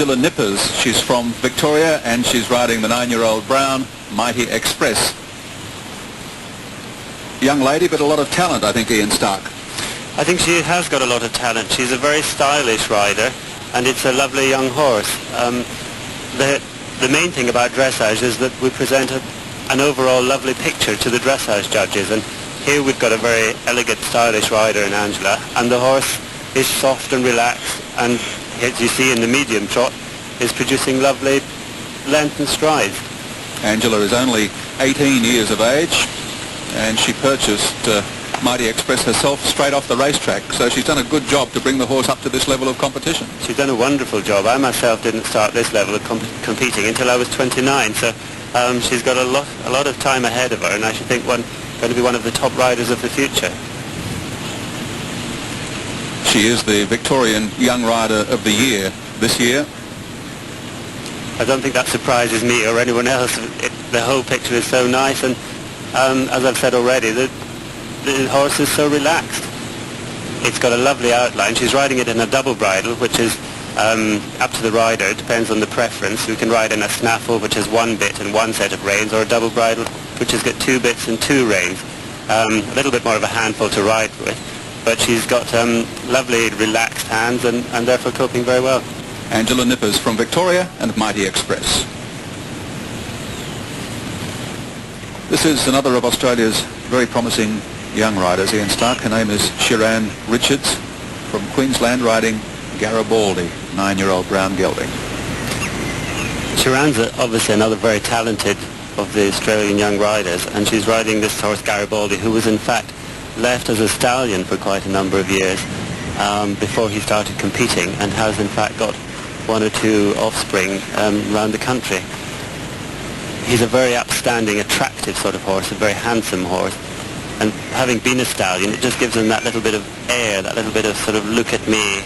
Nippers. She's from Victoria and she's riding the 9-year-old Brown Mighty Express. Young lady, but a lot of talent, I think, Ian Stark. I think she has got a lot of talent. She's a very stylish rider, and it's a lovely young horse. The main thing about dressage is that we present an overall lovely picture to the dressage judges, and here we've got a very elegant, stylish rider in Angela, and the horse is soft and relaxed, and as you see in the medium trot, is producing lovely length and strides. Angela is only 18 years of age, and she purchased Mighty Express herself straight off the racetrack, so she's done a good job to bring the horse up to this level of competition. She's done a wonderful job. I myself didn't start this level of competing until I was 29, so she's got a lot of time ahead of her, and I should think going to be one of the top riders of the future. She is the Victorian Young Rider of the Year this year. I don't think that surprises me or anyone else. The whole picture is so nice, and as I've said already, the horse is so relaxed. It's got a lovely outline. She's riding it in a double bridle, which is up to the rider. It depends on the preference. You can ride in a snaffle, which has one bit and one set of reins, or a double bridle, which has got 2 bits and 2 reins. A little bit more of a handful to ride with, but she's got lovely relaxed hands and therefore coping very well. Angela Nippers from Victoria and Mighty Express. This is another of Australia's very promising young riders, Ian Stark. Her name is Shiran Richards from Queensland, riding Garibaldi, 9-year-old brown gelding. Shiran's obviously another very talented of the Australian young riders, and she's riding this horse Garibaldi, who was in fact left as a stallion for quite a number of years before he started competing, and has in fact got 1 or 2 offspring around the country. He's a very upstanding, attractive sort of horse, a very handsome horse, and having been a stallion, it just gives him that little bit of air, that little bit of sort of look at me,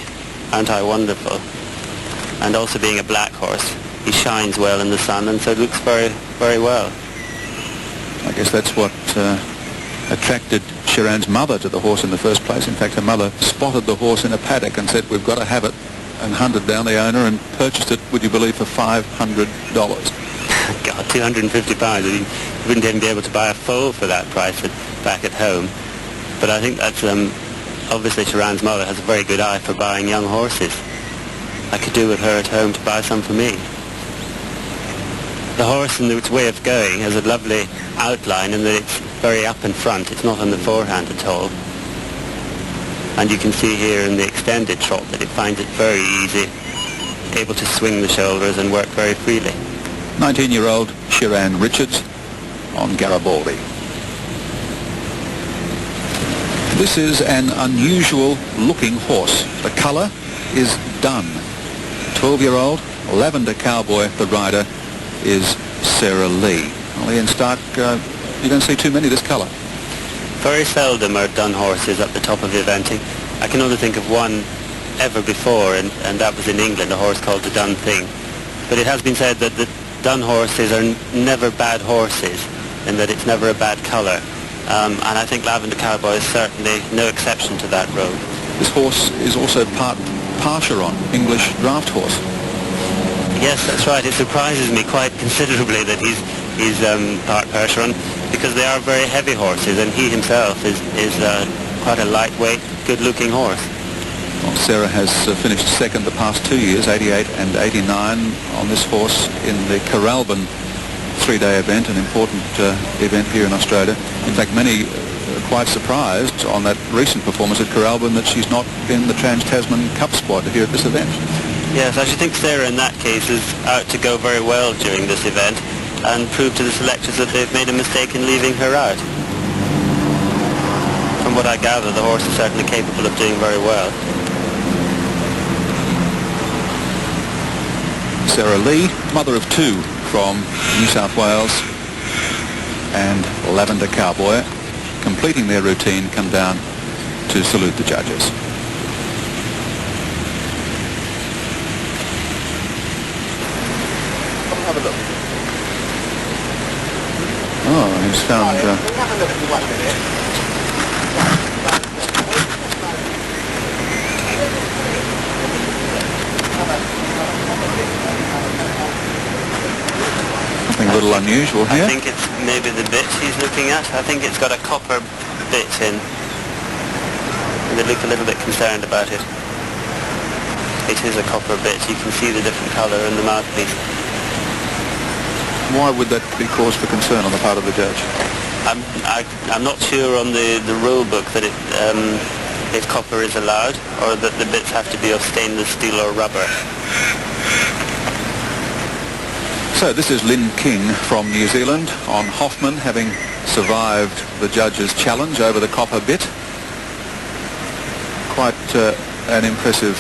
aren't I wonderful? And also being a black horse, he shines well in the sun, and so looks very, very well. I guess that's what attracted Shiran's mother to the horse in the first place. In fact, her mother spotted the horse in a paddock and said, "We've got to have it," and hunted down the owner and purchased it, would you believe, for $500. God, £250. You wouldn't even be able to buy a foal for that price back at home. But I think that's obviously Shiran's mother has a very good eye for buying young horses. I could do with her at home to buy some for me. The horse and its way of going has a lovely outline in that it's very up in front. It's not on the forehand at all. And you can see here in the extended trot that it finds it very easy, able to swing the shoulders and work very freely. 19-year-old Shiran Richards on Garibaldi. This is an unusual looking horse. The colour is dun. 12-year-old Lavender Cowboy, the rider, is Sarah Lee. Well, Ian Stark, you don't see too many this colour. Very seldom are dun horses at the top of eventing. I can only think of one ever before, and that was in England, a horse called the Dun Thing. But it has been said that the dun horses are never bad horses, and that it's never a bad colour. And I think Lavender Cowboy is certainly no exception to that road. This horse is also part Parcheron, English draft horse. Yes, that's right. It surprises me quite considerably that he's part Percheron, because they are very heavy horses, and he himself is quite a lightweight, good-looking horse. Well, Sarah has finished second the past 2 years, 88 and 89, on this horse in the Coralban 3-day event, an important event here in Australia. In fact, many are quite surprised on that recent performance at Coralban that she's not in the Trans-Tasman Cup squad here at this event. Yes, I should think Sarah in that case is out to go very well during this event and prove to the selectors that they've made a mistake in leaving her out. From what I gather, the horse is certainly capable of doing very well. Sarah Lee, mother of 2 from New South Wales, and Lavender Cowboy, completing their routine, come down to salute the judges. Have a look. Oh, he's found... Have a look if you want a minute. Something a little unusual here. I think it's maybe the bit he's looking at. I think it's got a copper bit in. They look a little bit concerned about it. It is a copper bit. You can see the different colour in the mouthpiece. Why would that be cause for concern on the part of the judge? I'm not sure on the rule book that if copper is allowed, or that the bits have to be of stainless steel or rubber. So this is Lynn King from New Zealand on Hoffman, having survived the judge's challenge over the copper bit. Quite an impressive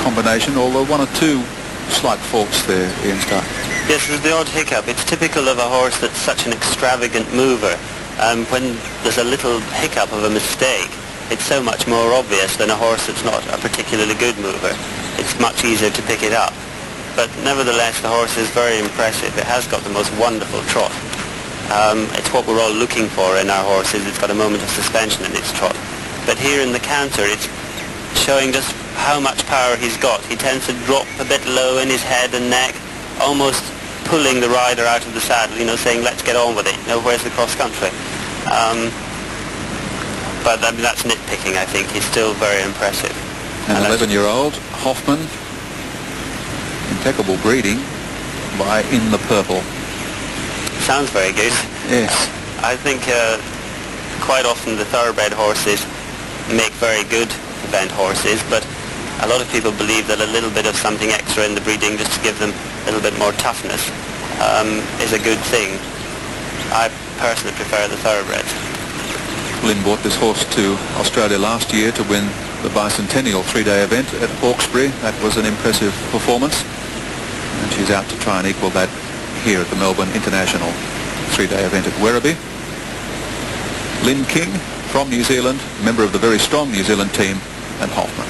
combination, although one or two slight faults there, Ian Stark. Yes, there's the odd hiccup. It's typical of a horse that's such an extravagant mover. When there's a little hiccup of a mistake, it's so much more obvious than a horse that's not a particularly good mover. It's much easier to pick it up. But nevertheless, the horse is very impressive. It has got the most wonderful trot. It's what we're all looking for in our horses. It's got a moment of suspension in its trot. But here in the canter, it's showing just how much power he's got. He tends to drop a bit low in his head and neck, almost pulling the rider out of the saddle, saying, let's get on with it. Where's the cross-country? But I mean, that's nitpicking, I think. He's still very impressive. An 11-year-old, Hoffman, impeccable breeding by In the Purple. Sounds very good. Yes. I think quite often the thoroughbred horses make very good event horses, but a lot of people believe that a little bit of something extra in the breeding, just to give them a little bit more toughness, is a good thing. I personally prefer the thoroughbreds. Lynn brought this horse to Australia last year to win the bicentennial three-day event at Hawkesbury. That was an impressive performance, and she's out to try and equal that here at the Melbourne International three-day event at Werribee. Lynn King from New Zealand, member of the very strong New Zealand team, and Hoffman.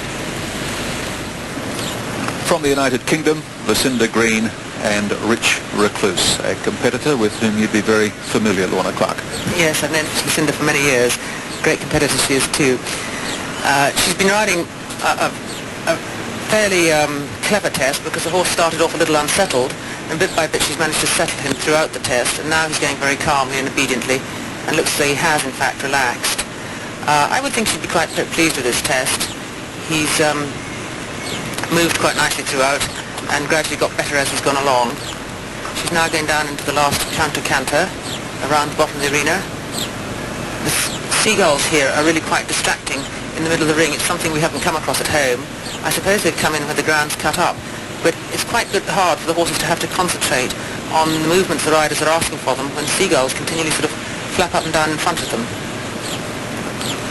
From the United Kingdom, Lucinda Green and Rich Recluse, a competitor with whom you'd be very familiar, Lorna Clark. Yes, I've known Lucinda for many years. Great competitor she is too. She's been riding a fairly clever test, because the horse started off a little unsettled, and bit by bit she's managed to settle him throughout the test, and now he's going very calmly and obediently, and looks as though he has in fact relaxed. I would think she'd be quite pleased with this test. He's moved quite nicely throughout and gradually got better as he's gone along. She's now going down into the last canter around the bottom of the arena. The seagulls here are really quite distracting in the middle of the ring. It's something we haven't come across at home. I suppose they've come in where the ground's cut up, but it's quite hard for the horses to have to concentrate on the movements the riders are asking for them when seagulls continually sort of flap up and down in front of them.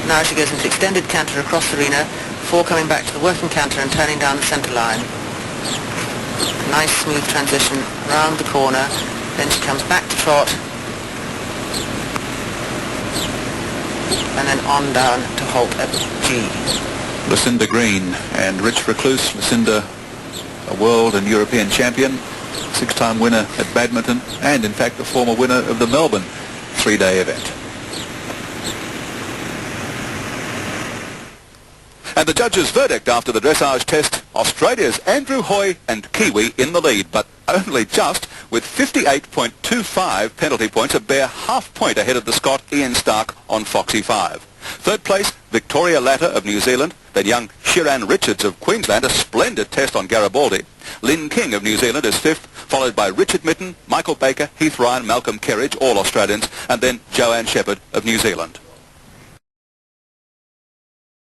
Now she goes into extended canter across the arena before coming back to the working canter and turning down the centre line. Nice smooth transition round the corner, then she comes back to trot, and then on down to halt at G. Lucinda Green and Rich Recluse. Lucinda, a world and European champion, six-time winner at badminton, and in fact the former winner of the Melbourne three-day event. And the judge's verdict after the dressage test, Australia's Andrew Hoy and Kiwi in the lead, but only just, with 58.25 penalty points, a bare half point ahead of the Scot Ian Stark on Foxy 5. Third place, Victoria Latter of New Zealand, then young Shiran Richards of Queensland, a splendid test on Garibaldi. Lynn King of New Zealand is fifth, followed by Richard Mitten, Michael Baker, Heath Ryan, Malcolm Kerridge, all Australians, and then Joanne Shepherd of New Zealand.